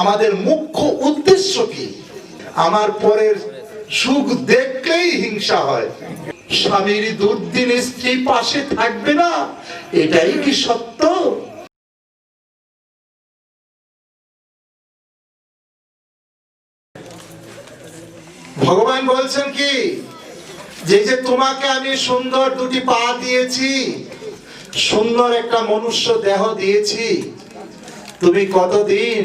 আমাদের মুখ্য উদ্দেশ্য কি? আমার পরের সুখ দেখলেই হিংসা হয়। স্বামীর দুর্দিন স্ত্রী পাশে থাকবে না, এটাই কি সত্য? ভগবান বলছেন কি, যে তোমাকে আমি সুন্দর দুটি পা দিয়েছি, সুন্দর একটা মনুষ্য দেহ দিয়েছি, তুমি কতদিন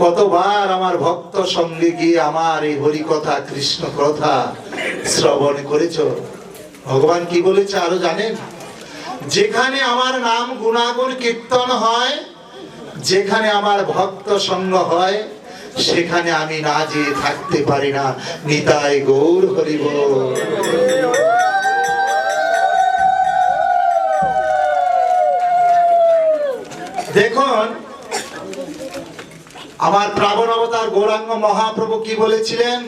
কতবার আমার ভক্ত সঙ্গে গিয়ে আমার এই হরি কথা কৃষ্ণ কথা শ্রবণ করেছো? ভগবান কি বলেছে আরো জানেন? যেখানে আমার নাম গুণাগুণ কীর্তন হয়, যেখানে আমার ভক্ত সঙ্গ হয়, সেখানে আমি না যেয়ে থাকতে পারি না। নিতাই গৌর হরি বল। দেখুন, আমার প্রাবণ অবতার গৌরাঙ্গ মহাপ্রভু কি বলেছিলেন?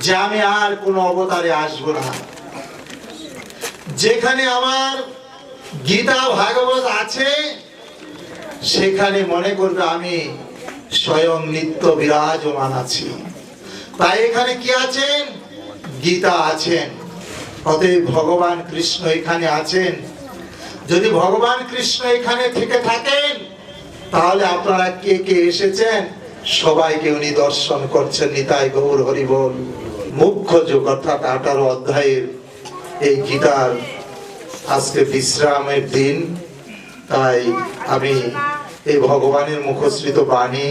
যে আমি আর কোন অবতারে আসবো না। যেখানে আমার গীতা ভাগবত আছে, সেখানে মনে করবে আমি স্বয়ং নিত্য বিরাজমান আছি। তাই এখানে কি আছেন? গীতা আছেন। অতএব ভগবান কৃষ্ণ এখানে আছেন। যদি ভগবান কৃষ্ণ এখানে থেকে থাকেন, তাহলে আপনারা কে কে এসেছেন সবাইকে উনি দর্শন করছেন। নিতাই গৌর হরি বল। মুখ্য যোগ অর্থাৎ 18 অধ্যায়ের এই গীতার আজকে বিশ্রামের দিন। তাই আমি এই ভগবানের মুখশ্রিত বাণী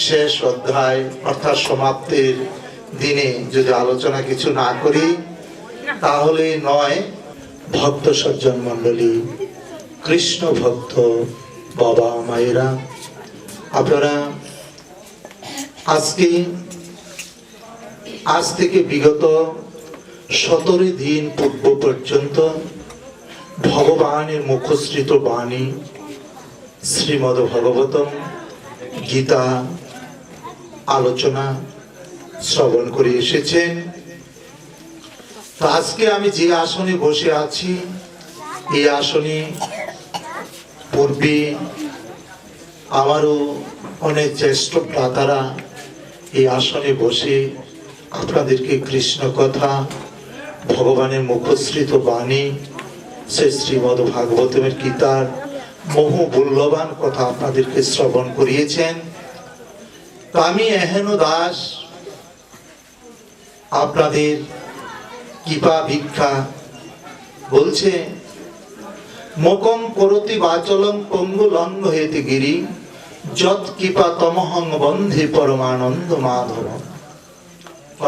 শেষ অধ্যায় অর্থাৎ সমাপ্তির দিনে যদি আলোচনা কিছু না করি তাহলে নয়। ভক্ত সজ্জন মন্ডলী, কৃষ্ণ ভক্ত বাবা মায়েরা, আপনারা আজ থেকে বিগত 17 দিন পূর্ব পর্যন্ত ভগবানের মুখশ্রিত বাণী শ্রীমদ্ ভাগবতম গীতা আলোচনা শ্রবণ করে এসেছেন। তো আজকে আমি যে আসনে বসে আছি, এই আসনে পূর্বে আমারও অনেক জ্যেষ্ঠ ভ্রাতারা এই আসনে বসে আপনাদেরকে কৃষ্ণ কথা, ভগবানের মুখশ্রিত বাণী, সে শ্রীমদ্ ভাগবতমের গীতার বহু মূল্যবান কথা আপনাদেরকে শ্রবণ করিয়েছেন। তো আমি এহেন দাস আপনাদের কৃপা ভিক্ষা বলছে, মোকম করতি বাচলং পঙ্গু লঙ্ঘ হেতে গিরি, যৎ কৃপা তমহং বন্ধে পরমানন্দ মাধব।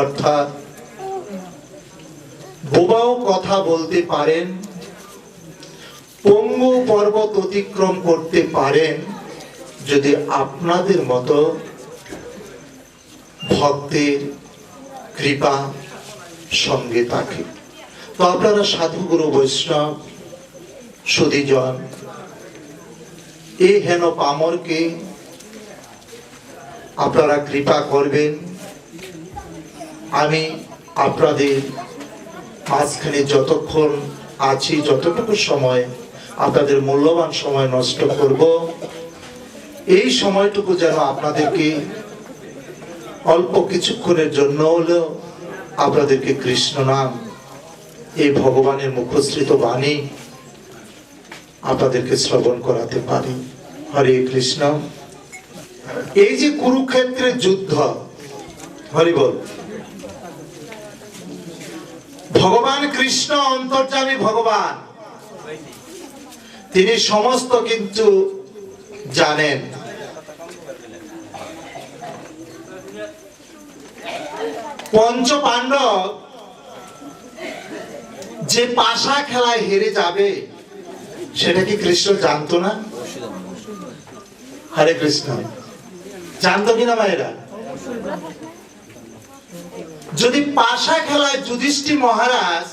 অর্থাৎ বোবাও কথা বলতে পারেন, পঙ্গু পর্বত অতিক্রম করতে পারেন, যদি আপনাদের মতো ভক্তের কৃপা সঙ্গে থাকে। তো আপনারা সাধু গুরু বৈষ্ণব সুধীজন, এই হেন পামরকে আপনারা কৃপা করবেন। আমি আপনাদের মাঝখানে যতক্ষণ আছি, যতটুকু সময় আপনাদের মূল্যবান সময় নষ্ট করব, এই সময়টুকু যেন আপনাদেরকে অল্প কিছুক্ষণের জন্য হলেও আপনাদেরকে কৃষ্ণ নাম, এই ভগবানের মুখশ্রিত বাণী আপনাদেরকে শ্রবণ করাতে পারি। হরে কৃষ্ণ। এই যে কুরুক্ষেত্রের যুদ্ধ, হরি বল, ভগবান কৃষ্ণ অন্তর্যামী ভগবান, তিনি সমস্ত কিন্তু জানেন। পঞ্চ পাণ্ডব যে পাশা খেলায় হেরে যাবে, সেটা কি কৃষ্ণ জানতো না? হরে কৃষ্ণ। জানতো কিনা মায়েরা? যদি পাশা খেলায় যুধিষ্ঠির মহারাজ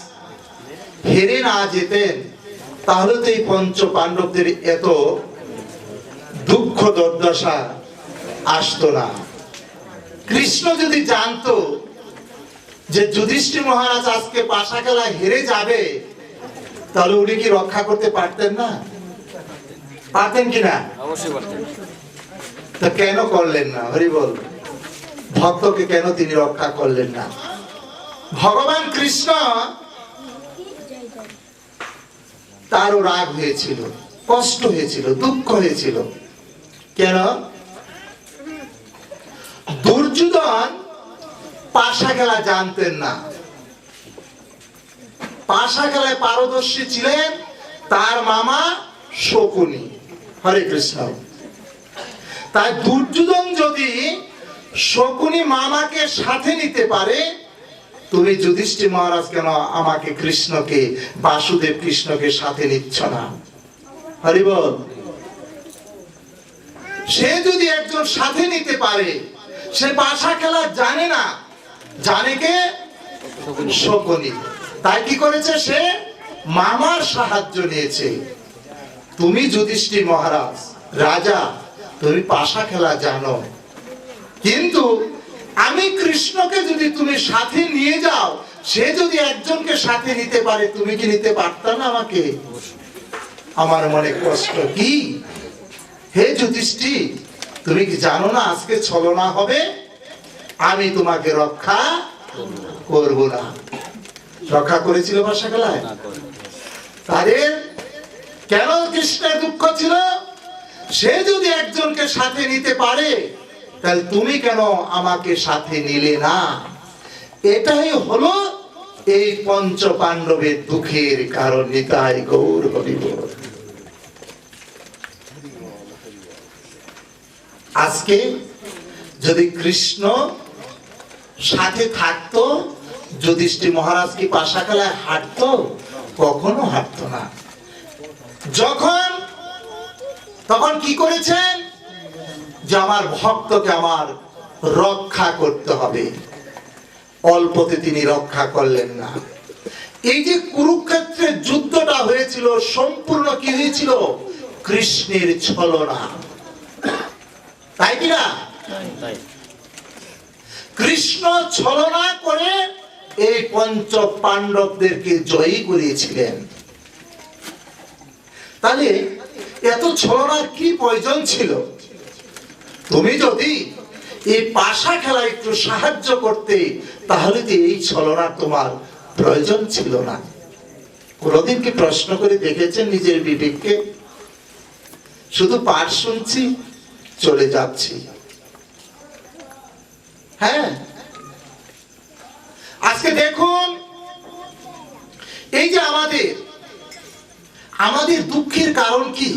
হেরে না যেতেন, তাহলে তো এই পঞ্চ পাণ্ডবদের এত দুঃখ দুর্দশা আসতো না। কৃষ্ণ যদি জানতো যে যুধিষ্ঠির মহারাজ আজকে পাশা খেলায় হেরে যাবে, তাহলে উনি কি রক্ষা করতে পারতেন না? পারতেন কিনা? অবশ্যই পারতেন। তা কেন করলেন না? হরি বল। ভক্তকে কেন তিনি রক্ষা করলেন না? ভগবান কৃষ্ণ তারও রাগ হয়েছিল, কষ্ট হয়েছিল, দুঃখ হয়েছিল। কেন? দুর্যোধন পাশা খেলা জানতেন না, পাশা খেলায় পারদর্শী ছিলেন তার মামা শকুনি। হরে কৃষ্ণ। তাই দুর্যোধন যদি শকুনি মামাকে সাথে নিতে পারে, তুমি যুধিষ্ঠির মহারাজ কেন আমাকে কৃষ্ণকে, বাসুদেব কৃষ্ণকে সাথে নিচ্ছ না? হরি বল। সে যদি একজন সাথে নিতে পারে, সে পাশা খেলা জানে না, জানে কে? শকুনি। তাই কি করেছে? সে মামার সাহায্য নিয়েছে। তুমি যুধিষ্ঠির মহারাজ রাজা, তুমি পাশা খেলা জানো, কিন্তু আমি কৃষ্ণকে যদি তুমি সাথে নিয়ে যাও, সে যদি একজনকে সাথে নিতে পারে, তুমি কি নিতে পারতা না আমাকে? আমার মনে কষ্ট কি? হে যুধিষ্ঠির, তুমি কি জানো না আজকে ছলনা হবে? আমি তোমাকে রক্ষা করব না। রক্ষা করেছিল পাশা খেলায়? তাদের কেন কৃষ্ণের দুঃখ ছিল? সে যদি একজনকে সাথে নিতে পারে, তাহলে তুমি কেন আমাকে সাথে নিলে না? এটাই হলো এই পঞ্চ পাণ্ডবের দুঃখের কারণ। নিতাই গৌর হরি বল। আজকে যদি কৃষ্ণ সাথে থাকতো, যুধিষ্ঠির মহারাজ কি পাশা খেলায় হাঁটতো? কখনো হাঁটতো না। তখন কি করেছেন? যে আমার ভক্তকে আমার রক্ষা করতে হবে, অল্পতে তিনি রক্ষা করলেন না। এই যে কুরুক্ষেত্রের যুদ্ধটা হয়েছিল, সম্পূর্ণ কি হয়েছিল? কৃষ্ণের ছলনা, তাই কিনা? কৃষ্ণ ছলনা করে এই পঞ্চ পাণ্ডবদেরকে জয়ী করিয়েছিলেন। তাহলে এত ছলনার কি প্রয়োজন ছিল? তুমি যদি এই পাশা খেলা একটু সাহায্য করতে, তাহলে তো এই ছলনার তোমার প্রয়োজন ছিল না। কোনদিন কি প্রশ্ন করে দেখেছেন নিজের বিবেককে? শুধু পাঠ শুনছি, চলে যাচ্ছি। হ্যাঁ, আজকে দেখুন, এই যে আমাদের দুঃখের কারণ কি?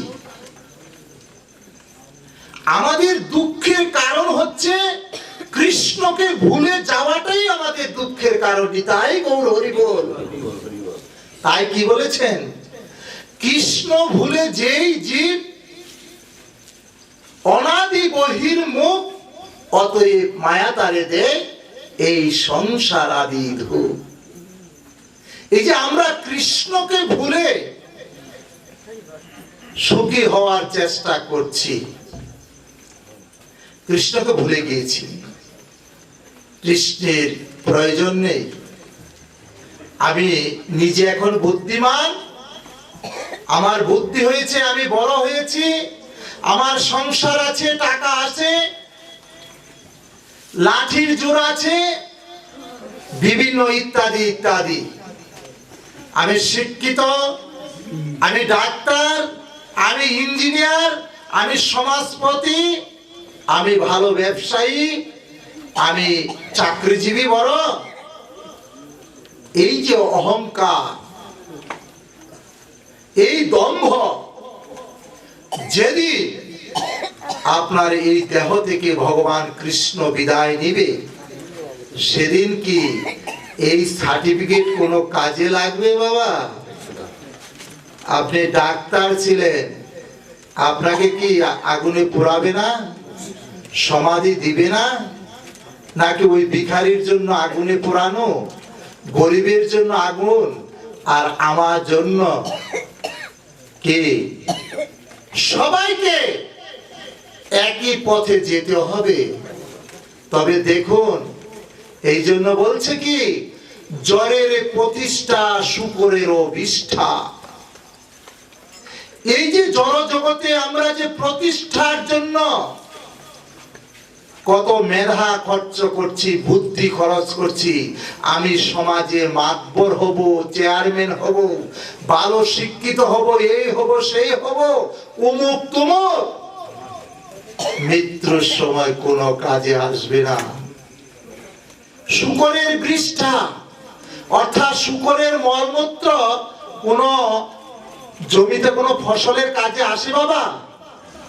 আমাদের দুঃখের কারণ হচ্ছে কৃষ্ণকে ভুলে যাওয়াটাই আমাদের দুঃখের কারণ। তাই গৌর হরি বল। তাই কি বলেছেন? কৃষ্ণ ভুলে যেই জীব অনাদি বহির্মুখ, অতএব মায়া তারে দেয় এই সংসার আদি ধূপ। এই যে আমরা কৃষ্ণকে ভুলে সুখী হওয়ার চেষ্টা করছি, কৃষ্ণকে ভুলে গিয়েছি। কৃষ্ণের প্রয়োজন নেই। আমি নিজে এখন বুদ্ধিমান, আমার বুদ্ধি হয়েছে, আমি বড় হয়েছি, আমার সংসার আছে, টাকা আছে, লাঠির জোর আছে, বিভিন্ন ইত্যাদি ইত্যাদি। আমি শিক্ষিত, আমি ডাক্তার, আমি ইঞ্জিনিয়ার, আমি সমাজপতি, আমি ভালো ব্যবসায়ী, আমি চাকরিজীবী বড়। এই যে অহংকার, এই দম্ভ, যেদিন আপনার এই দেহ থেকে ভগবান কৃষ্ণ বিদায় নিবে, সেদিন কি এই সার্টিফিকেট কোনো কাজে লাগবে? বাবা, আপনি ডাক্তার ছিলেন, আপনাকে কি আগুনে পোড়াবে না? সমাধি দিবে না? নাকি ওই ভিখারির জন্য আগুনে পোড়ানো, গরিবের জন্য আগুন, আর আমার জন্য কে? সবাইকে একই পথে যেতে হবে। তবে দেখুন, এই জন্য বলছে কি, জ্বরের প্রতিষ্ঠা শুকরেরও বিষ্ঠা। এই যে জড় জগতে আমরা যে প্রতিষ্ঠার জন্য কত মেধা খরচ করছি, বুদ্ধি খরচ করছি, আমি সমাজে মাতবর হব, চেয়ারম্যান হব, ভালো শিক্ষিত হব, এই হব সেই হব, উমুক তুমুক, মৃত্যুর সময় কোনো কাজে আসবে না। শূকরের বৃষ্ঠা অর্থাৎ শূকরের মলমূত্র কোনো জমিতে কোনো ফসলের কাজে আসে বাবা?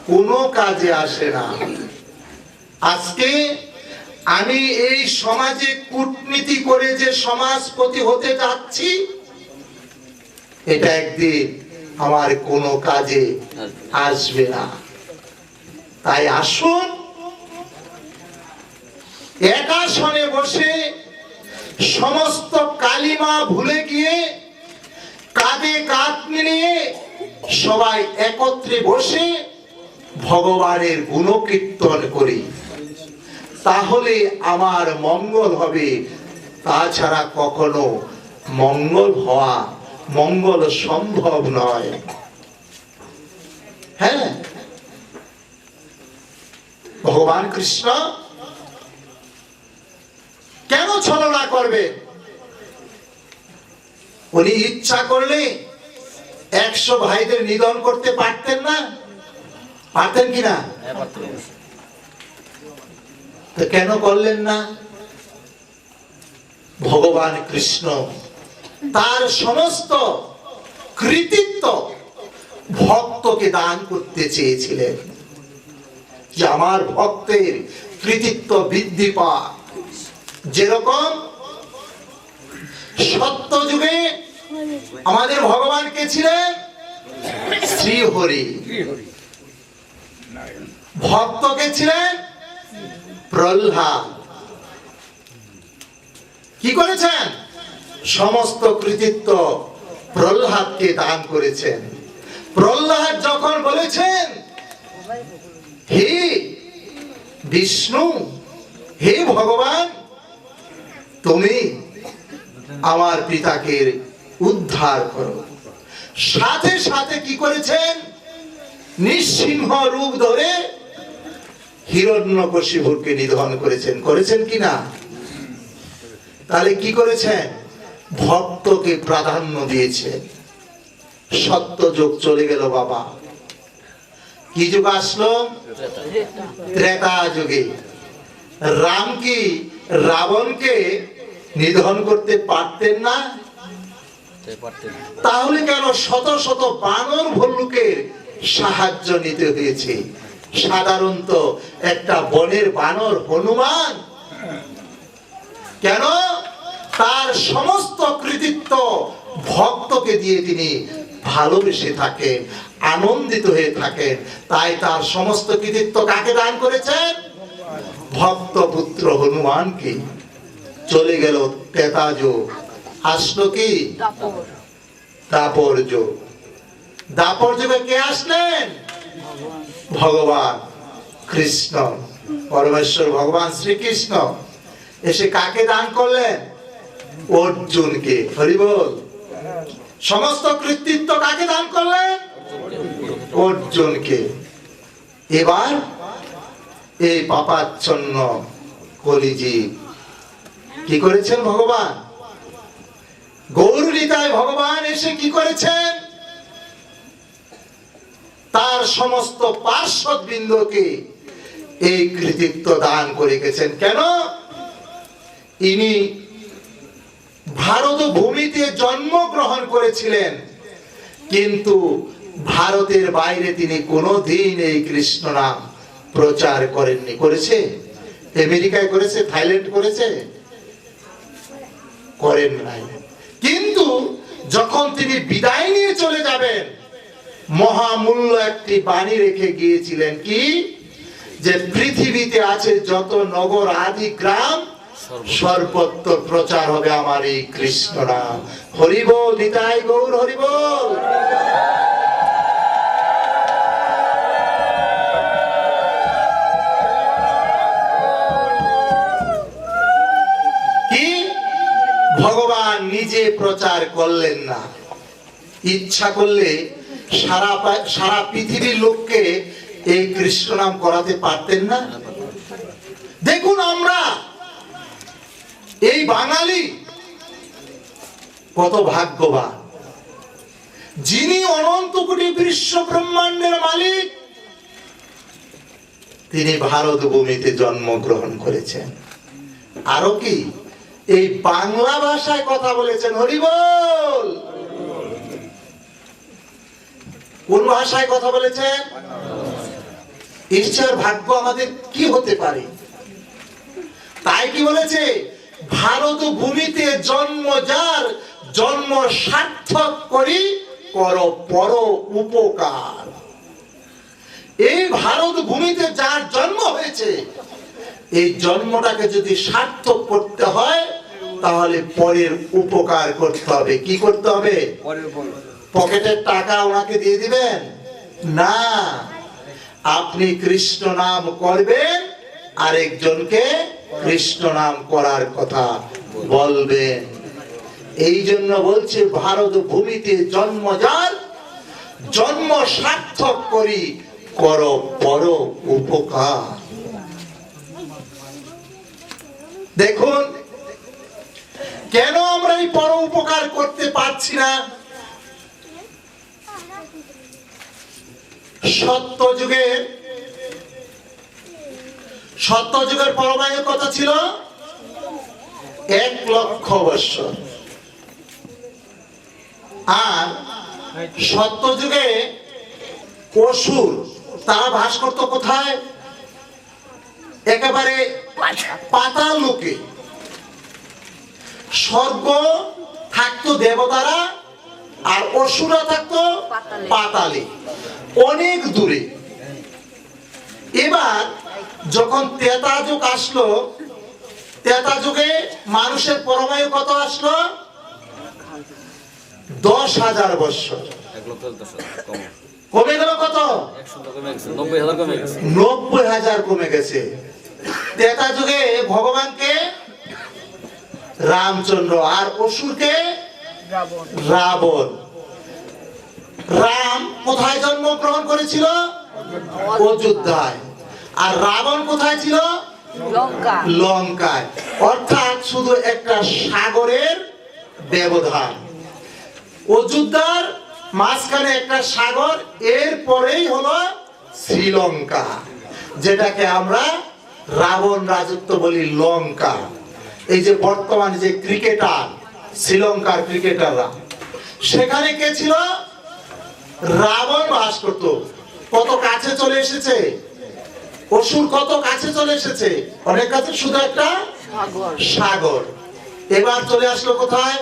কোনো কাজে আসে না। আজকে আমি এই সমাজে কূটনীতি করে যে সমাজপতি হতে যাচ্ছি, এটা একদিন আমার কোনো কাজে আসবে না। তাই আসুন এক আসনে বসে সমস্ত কালিমা ভুলে গিয়ে কাঁধে কাঁধ মিলিয়ে সবাই একত্রে বসে ভগবানের গুণকীর্তন করি, তাহলে আমার মঙ্গল হবে। তাছাড়া কখনো মঙ্গল সম্ভব নয়। হ্যাঁ, ভগবান কৃষ্ণ কেন ছলনা করবে? উনি ইচ্ছা করলে 100 ভাইদের নিধন করতে পারতেন না? পারতেন কিনা? তো কেন করলেন না? ভগবান কৃষ্ণ তার সমস্ত কৃতিত্ব ভক্তকে দান করতে চেয়েছিলেন, যে আমার ভক্তের কৃতিত্ব বৃদ্ধি পায়। যেরকম সত্য যুগে আমাদের ভগবান কে ছিলেন? শ্রীহরি। ভক্ত কে ছিলেন? প্রহ্লাদ। কি করেছেন? সমস্ত কৃতিত্ব প্রহ্লাদকে দান করেছেন। প্রহ্লাদ যখন বলেছেন, হে বিষ্ণু, হে ভগবান, তুমি আমার পিতাকে উদ্ধার করো, সাথে সাথে কি করেছেন? নৃসিংহ রূপ ধরে হিরণ্যকশিপুকে নিধন করেছেন। করেছেন কিনা? তাহলে কি করেছেন? ভক্তকে প্রাধান্য দিয়েছেন। সত্য যুগ চলে গেল বাবা, কি যুগ আসলো? ত্রেতা যুগে। রাম কি রাবণকে নিধন করতে পারতেন না? তাহলে কেন শত শত বানর ভল্লুকের সাহায্য নিতে হয়েছে? সাধারণত একটা বনের বানর হনুমান কেন? তার সমস্ত কৃতিত্ব ভক্তকে দিয়ে তিনি ভালোবেসে থাকেন, আনন্দিত হয়ে থাকেন। তাই তার সমস্ত কৃতিত্ব কাকে দান করেছেন? ভক্ত পুত্র হনুমানকে। চলে গেল ত্রেতা যুগ, আসলো কি? দাপর যুগ। দাপর যুগে কে আসলেন? ভগবান কৃষ্ণ, পরমেশ্বর ভগবান শ্রীকৃষ্ণ এসে কাকে দান করলেন? অর্জুনকে। হরি বল। সমস্ত কৃতিত্ব কাকে দান করলেন? অর্জুনকে। এবার এই পাপাচ্ছন্ন কলিজীব কি করেছেন? ভগবান গৌরলীলায় ভগবান এসে কি করেছেন? তার সমস্ত পার্শ্ববৃন্দকে এই কৃতিত্ব দান করে গেছেন। কেন? ইনি ভারত ভূমিতে জন্মগ্রহণ করেছিলেন, কিন্তু ভারতের বাইরে তিনি কোনোদিন এই কৃষ্ণ নাম প্রচার করেননি। করেছে? আমেরিকায় করেছে, থাইল্যান্ড করেছে? করেন নাই। কিন্তু যখন তিনি বিদায় নিয়ে চলে যাবেন, মহামূল্য একটি বাণী রেখে গিয়েছিলেন। কি? যে পৃথিবীতে আছে যত নগর আদি গ্রাম, সর্বত্র প্রচার হবে আমার এই কৃষ্ণ নাম। হরি বল, নিতাই গৌর হরি বল। কি? ভগবান নিজে প্রচার করলেন না। ইচ্ছা করলে সারা পৃথিবীর লোককে এই কৃষ্ণ নাম করাতে পারতেন না? দেখুন আমরা এই বাঙালি কত ভাগ্যবান, যিনি অনন্ত কোটি বিশ্ব ব্রহ্মাণ্ডের মালিক, তিনি ভারত ভূমিতে জন্মগ্রহণ করেছেন। আরো কি এই বাংলা ভাষায় কথা বলেছেন। হরি বল। কোন ভাষায় কথা বলেছেন? ঈশ্বর ভাগ্য আমাদের কি হতে পারে। তাই কি বলেছে, ভারত ভূমিতে জন্ম যার, জন্ম সার্থক করি কর পর উপকার। এই ভারত ভূমিতে যার জন্ম হয়েছে, এই জন্মটাকে যদি সার্থক করতে হয় তাহলে পরের উপকার করতে হবে। কি করতে হবে? পকেটের টাকা ওনাকে দিয়ে দিবেন না, আপনি কৃষ্ণ নাম করবেন, আরেকজনকে কৃষ্ণ নাম করার কথা বলবেন। এই জন্য বলছে ভারত ভূমিতে জন্ম যার, জন্ম সার্থক করি কর পর উপকার। দেখুন কেন আমরা এই পর উপকার করতে পারছি না। সত্যযুগের পরমায়ু কত ছিল? 1,00,000 বৎসর। আর সত্যযুগে অসুর তারা বাস করত কোথায়? একেবারে পাতাল লোকে। স্বর্গ থাকতো দেবতারা, আর অসুরা থাকতো পাতালে, অনেক দূরে। এবার যখন ত্রেতা যুগ আসলো, ত্রেতা যুগে মানুষের পরমায়ু কত আসলো? 10,000 বৎসর। কমে গেল কত? 90,000 কমে গেছে। ত্রেতা যুগে ভগবানকে রামচন্দ্র, আর অসুরকে রাবণ। রাম কোথায় জন্মগ্রহণ করেছিল? অযোধ্যায়। আর রাবণ কোথায় ছিল? লঙ্কায়। অর্থাৎ শুধু একটা সাগরের ব্যবধান। অযোধ্যার মাঝখানে একটা সাগর, এর পরেই হলো শ্রীলঙ্কা, যেটাকে আমরা রাবণ রাজত্ব বলি, লঙ্কা। এই যে বর্তমান যে ক্রিকেটার, শ্রীলঙ্কার ক্রিকেটাররা, সেখানে কে ছিল? রাবণ বাস করত। কত কাছে চলে এসেছে অসুর, কত কাছে চলে এসেছে, অনেক কাছে, শুধু একটা সাগর। এবার চলে আসলো কোথায়?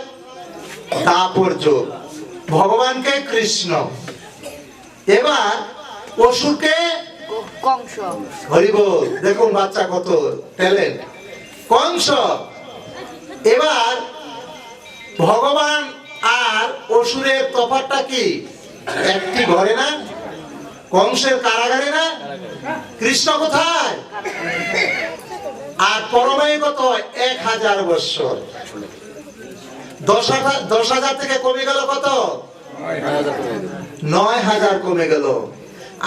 দাপর যুগ। ভগবানকে কৃষ্ণ, এবার অসুরকে কংস। হরি বল। দেখুন বাচ্চা কত ট্যালেন্ট, কংস। এবার ভগবান আর অসুরের তফাৎটা কি? একটি ঘরে না, কংসের কারাগারে না। কৃষ্ণ কোথায়? আর পরমায়ু কত? 1,000 বৎসর। 10,000 থেকে কমে গেল কত? 9,000 কমে গেল।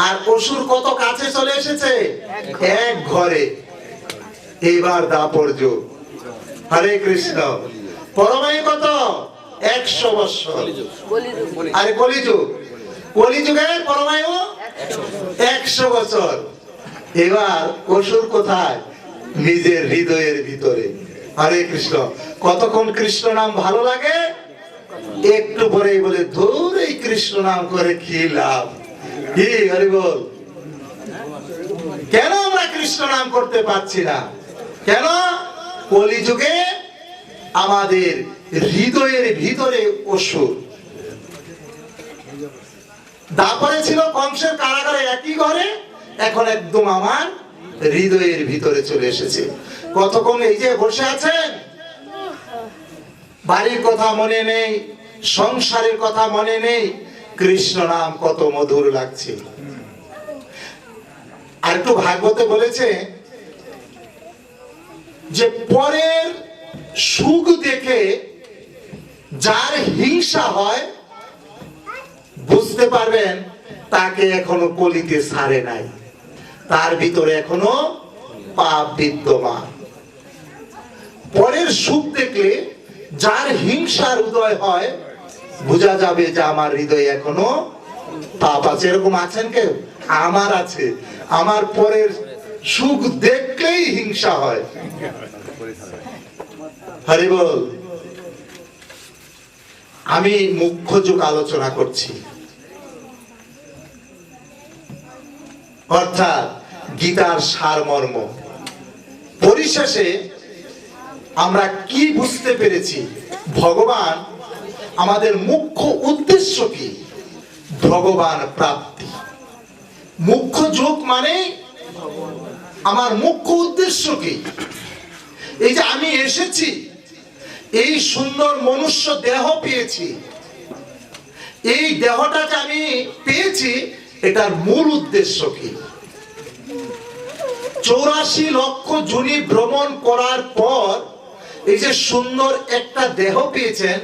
আর অসুর কত কাছে চলে এসেছে? এক ঘরে। এইবার দাপর যুগ। হরে কৃষ্ণ। পরমায়ু কত? 100 বৎসর। আরে কলিযুগ। কলিযুগের পরমায়ু 100 বছর। এবার অসুর কোথায়? নিজের হৃদয়ের ভিতরে। হরে কৃষ্ণ। কতক্ষণ কৃষ্ণ নাম ভালো লাগে, একটু পরেই বলে ধুর, এই কৃষ্ণ নাম করে কি লাভ। কি হরি বল। কেন আমরা কৃষ্ণ নাম করতে পারছি না? কেন? কলিযুগে আমাদের হৃদয়ের ভিতরে অসুর। তারপরে ছিল কংসের কারাগারে, একই ঘরে, এখন একদম আমার হৃদয়ের ভিতরে চলে এসেছে। কতক্ষণ এই যে বসে আছেন, বাড়ির কথা মনে নেই, সংসারের কথা মনে নেই, কৃষ্ণ নাম কত মধুর লাগছে। আর একটু ভাগবতে বলেছে যে পরের সুখ দেখে যার হিংসা হয়, বুঝতে পারবেন তাকে এখনো কলিতে ছাড়ে নাই, তার ভিতরে এখনো পাপ বিদ্যমান। পরের সুখ দেখলে যার হিংসার উদয় হয়, বোঝা যাবে যে আমার হৃদয়ে এখনো পাপ আছে। এরকম আছেন কেউ? আমার আছে। আমার পরের সুখ দেখলেই হিংসা হয়। হরি বল। আমি মুখ্য যুগ আলোচনা করছি, অর্থাৎ গীতার সারমর্ম। পরিশেষে আমরা কি বুঝতে পেরেছি? ভগবান আমাদের মুখ্য উদ্দেশ্য কি? ভগবান প্রাপ্তি। মুখ্য যোগ মানে আমার মুখ্য উদ্দেশ্য কি? এই যে আমি এসেছি, এই সুন্দর মনুষ্য দেহ পেয়েছি, এই দেহটা যে আমি পেয়েছি, এটার মূল উদ্দেশ্য কি? 84 লক্ষ যোনি ভ্রমণ করার পর এই যে সুন্দর একটা দেহ পেয়েছেন,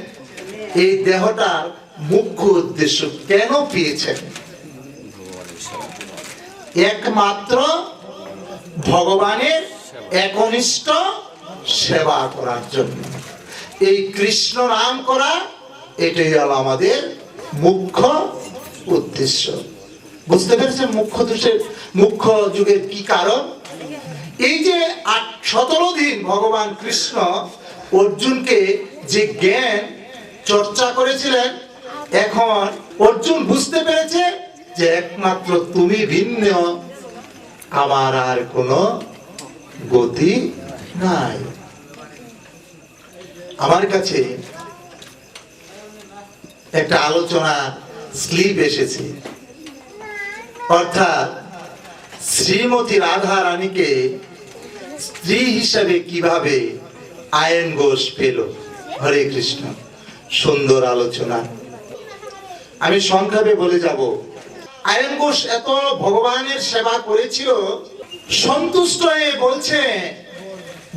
এই দেহটার মুখ্য উদ্দেশ্য কেন পেয়েছেন? একমাত্র ভগবানের একনিষ্ঠ সেবা করার জন্য। এই কৃষ্ণ নাম করা, এটাই হলো আমাদের মুখ্য উদ্দেশ্য। বুঝতে পেরেছেন মুখ্য যুগের কি কারণ? এই যে 17 দিন ভগবান কৃষ্ণ অর্জুনকে যে জ্ঞান চর্চা করেছিলেন, এখন অর্জুন বুঝতে পেরেছে যে একমাত্র তুমি ভিন্ন, আমার আর কোনো গতি নাই। আমার কাছে একটা আলোচনা স্লিপ এসেছে, অর্থাৎ শ্রীমতী রাধা রানীকে স্ত্রী হিসাবে কিভাবে আয়ন ঘোষ পেল। হরে কৃষ্ণ। সুন্দর আলোচনা। আমি সংক্ষেপে বলে যাব। আয়ন ঘোষ এত ভগবানের সেবা করেছিল, সন্তুষ্ট হয়ে বলছে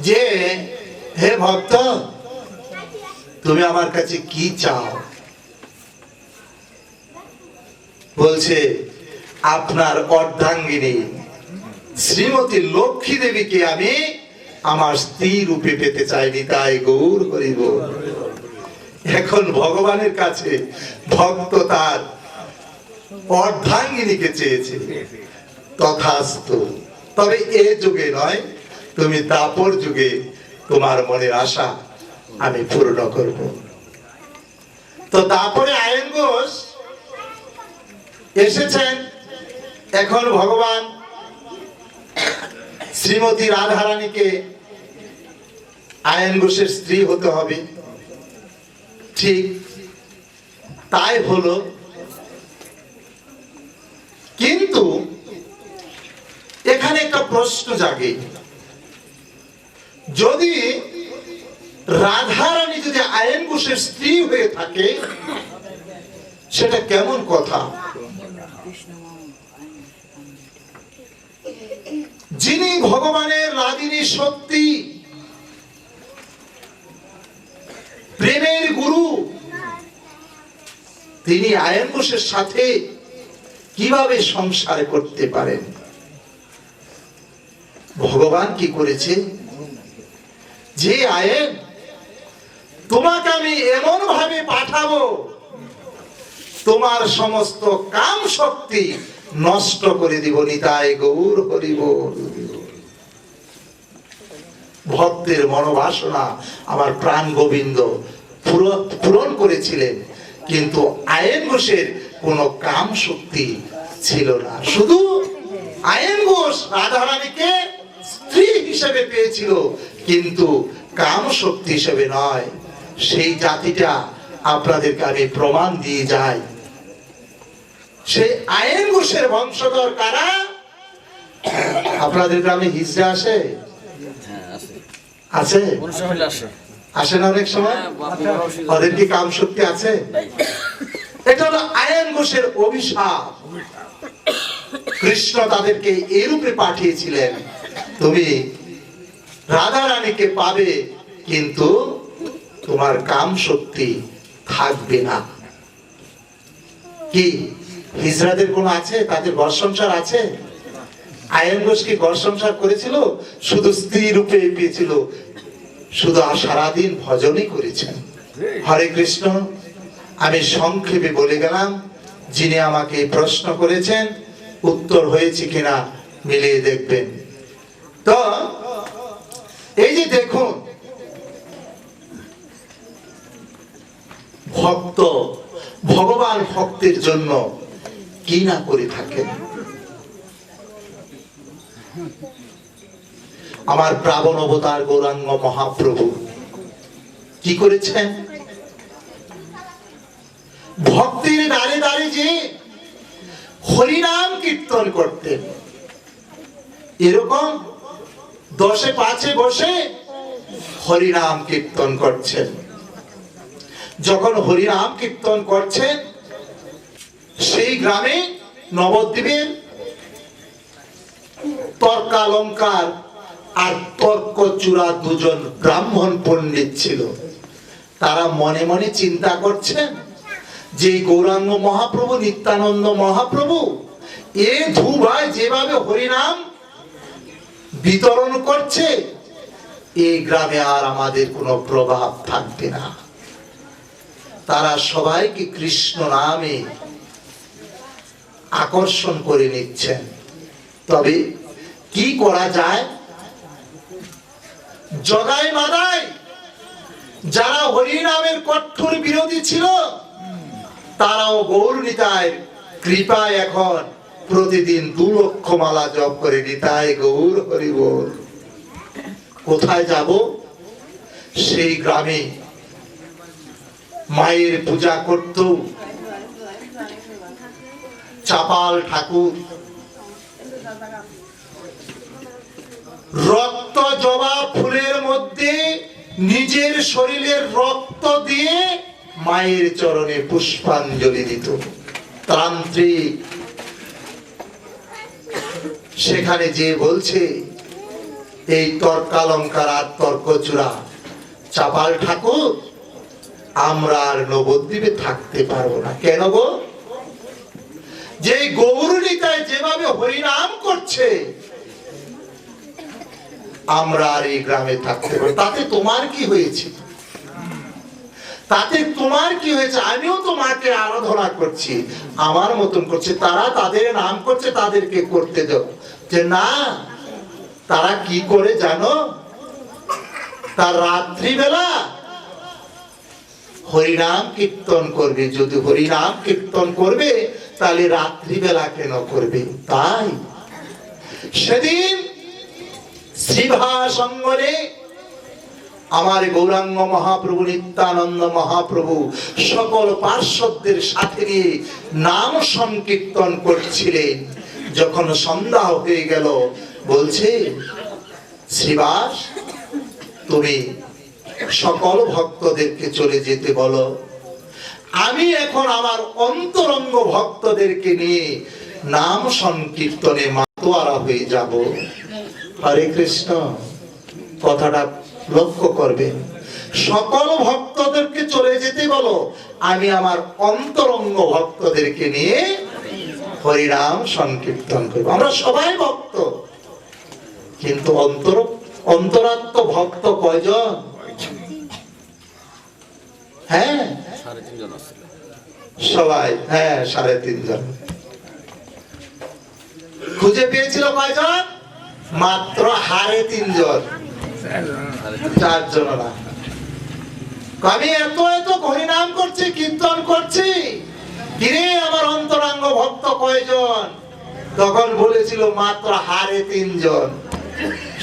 যে হে ভক্ত, তুমি আমার কাছে কি চাও? বলছে আপনার অর্ধাঙ্গিনী শ্রীমতী লক্ষ্মী দেবীকে আমি আমার স্ত্রী রূপে পেতে চাই। নিতাই গৌর হরি বল। এখন ভগবানের কাছে ভক্ত তার অর্ধাঙ্গিনীকে চেয়েছে। তথাস্তু। তবে এ যুগে নয়, তুমি দাপর যুগে তোমার মনের আশা আমি পূর্ণ করব। তো দাপরে আয়ন ঘোষ এসেছেন। এখন ভগবান শ্রীমতী রাধারানীকে আয়ন ঘোষের স্ত্রী হতে হবে। ঠিক তাই হলো। কিন্তু এখানে একটা প্রশ্ন জাগে, যদি রাধারানী যদি আয়ন ঘোষের স্ত্রী হয়ে থাকে, সেটা কেমন কথা? যিনি ভগবানের রাগিনী শক্তি, প্রেমের গুরু, তিনি আয়ন ঘোষের সাথে কিভাবে সংসার করতে পারেন? ভগবান কি করেছে? যে আয়ন, তোমাকে আমি এমন ভাবে পাঠাবো, তোমার সমস্ত কাম শক্তি নষ্ট করে দিব। নিতাই গৌর হরি বল। ভক্তের মনোবাসনা আমার প্রাণ গোবিন্দ পূরণ করেছিলেন, কিন্তু আয়ন ঘোষের কোনো কাম শক্তি ছিল না। শুধু আয়ন ঘোষ রাধারানীকে স্ত্রী হিসেবে পেয়েছিল, কিন্তু কাম শক্তি হিসেবে নয়। সেই জাতিটা আপনাদেরকে আমি প্রমাণ দিয়ে যাই। সেই আয়ন ঘোষের বংশধর কারা? আপনাদের গ্রামে হিজড়া আসে? আছে? আসে না অনেক সময়? ওদের কি কাম শক্তি আছে? এটা হলো আয়ন ঘোষের অভিশাপ। কৃষ্ণ তাদেরকে এই রূপে পাঠিয়েছিলেন, তুমি রাধা রানীকে পাবে, কিন্তু তোমার কাম শক্তি থাকবে না। কি হিজড়াদের কোন আছে? তাদের ঘর সংসার আছে? আয়ন ঘোষ কি ঘর সংসার করেছিল? শুধু স্ত্রী রূপে পেয়েছিল, শুধু সারাদিন ভজনই করেছেন। হরে কৃষ্ণ। আমি সংক্ষেপে বলে গেলাম। যিনি আমাকে প্রশ্ন করেছেন উত্তর হয়েছে কিনা মিলিয়ে দেখবেন। তো এই যে দেখুন, ভক্ত ভগবান ভক্তের জন্য কি না করে থাকেন। আমার প্রাবণ অবতার গৌরাঙ্গ মহাপ্রভু কি করেছেন? ভক্তির দ্বারে দ্বারে যে হরিনাম কীর্তন করতেন, এরকম 10-5 বসে হরিনাম কীর্তন করছেন। যখন হরিনাম কীর্তন করছেন, সেই গ্রামে নবদ্বীপের তর্কালঙ্কার আর তর্কচূড়া দুজন ব্রাহ্মণ পণ্ডিত ছিল। তারা মনে মনে চিন্তা করছেন যে গৌরাঙ্গ মহাপ্রভু, নিত্যানন্দ মহাপ্রভু এ ধুবায় যেভাবে হরিনাম বিতরণ করছে, এই গ্রামে আর আমাদের কোনো প্রভাব থাকবে না। তারা সবাইকে কৃষ্ণ নামে আকর্ষণ করে নিচ্ছেন। তবে কি করা যায়? জগাই মাদাই যারা হরিনামের কঠোর বিরোধী ছিল, তারাও গৌর নিতাই কৃপায় এখন প্রতিদিন 2 লক্ষ মালা জপ করে নিতাই গৌর হরি বল। কোথায় যাব? সেই গ্রামে মায়ের পূজা করত চাপাল ঠাকুর। রক্ত জবা ফুলের মধ্যে নিজের শরীরের রক্ত দিয়ে মায়ের চরণে পুষ্পাঞ্জলি দিত। তান্ত্রিক সেখানে যে বলছে, এই তর্কালঙ্কার আর তর্কচূড়া চাপাল ঠাকুর, আমরা আর নবদ্বীপে থাকতে পারবো না। কেন গো? যে গৌরনিতায় যেভাবে হরিনাম করছে, আমরা আর এই গ্রামে থাকতে পারবো। তাতে তোমার কি হয়েছে? তাতে তোমার কি হয়েছে? আমিও তো মাকে আরাধনা করছি, আমার মতন করছে। তারা তাদের নাম করছে, তাদেরকে করতে দাও। যে না, তারা কি করে জানো? তার রাত্রিবেলা হরিনাম কীর্তন করবে। যদি হরিনাম কীর্তন করবে, তাহলে রাত্রিবেলা কেন করবে? তাই সেদিন শ্রীভাসঙ্গরে আমার গৌরাঙ্গ মহাপ্রভু, নিত্যানন্দ মহাপ্রভু সকল পার্শ্বদের সাথে নিয়ে নাম সংকীর্তন করছিলেন। যখন সন্ধ্যা হয়ে গেল, বলছে, শ্রীবাস, তুমি সকল ভক্তদেরকে চলে যেতে বলো, আমি এখন আমার অন্তরঙ্গ ভক্তদেরকে নিয়ে নাম সংকীর্তনে মাতোয়ারা হয়ে যাব। হরে কৃষ্ণ। কথাটা লক্ষ্য করবেন। সকল ভক্তদেরকে চলে যেতে বলো, আমি আমার অন্তরঙ্গ ভক্তদেরকে নিয়ে হরিনাম সংকীর্তন করব। আমরা সবাই ভক্ত, কিন্তু অন্তরাত্ম ভক্ত কয়জন? হ্যাঁ, সবাই। হ্যাঁ, 3.5 জন। খুঁজে পেয়েছিল কয়জন? মাত্র 3.5 জন, 4 জন না। আমি এত এত হরিনাম করছি, কীর্তন করছি, কিরে আমার অন্তরাঙ্গ ভক্ত কয়জন? তখন বলেছিল মাত্র 3.5 জন,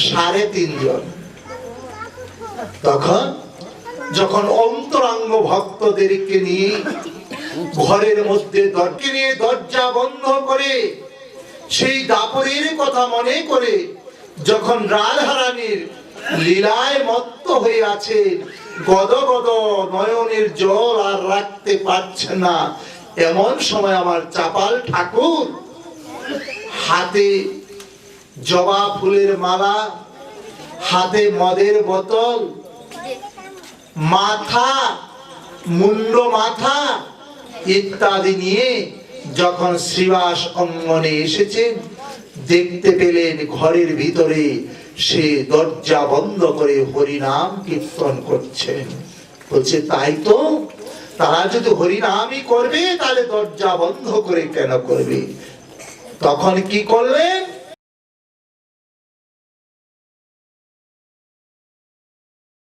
3.5 জন। তখন যখন অন্তরাঙ্গ ভক্তদেরকে নিয়ে ঘরের মধ্যে দরজা বন্ধ করে, সেই দাপরের কথা মনে করে, যখন রাধারানীর লীলায় মত্ত হয়ে আছে, গদ গদ নয়নের জল আর রাখতে পারছে না, এমন সময় আমার চাপাল ঠাকুর হাতে জবা ফুলের মালা, হাতে মদের বোতল, মাথা মুন্ড মাথা ইত্যাদি নিয়ে যখন শ্রীবাস অঙ্গনে এসেছেন, দেখতে পেলেন ঘরের ভিতরে সে দরজা বন্ধ করে হরিনাম কীর্তন করছেন। বলছে তাই তো, তারা যদি হরিনামই করবে তাহলে দরজা বন্ধ করে কেন করবে? তখন কি করলেন?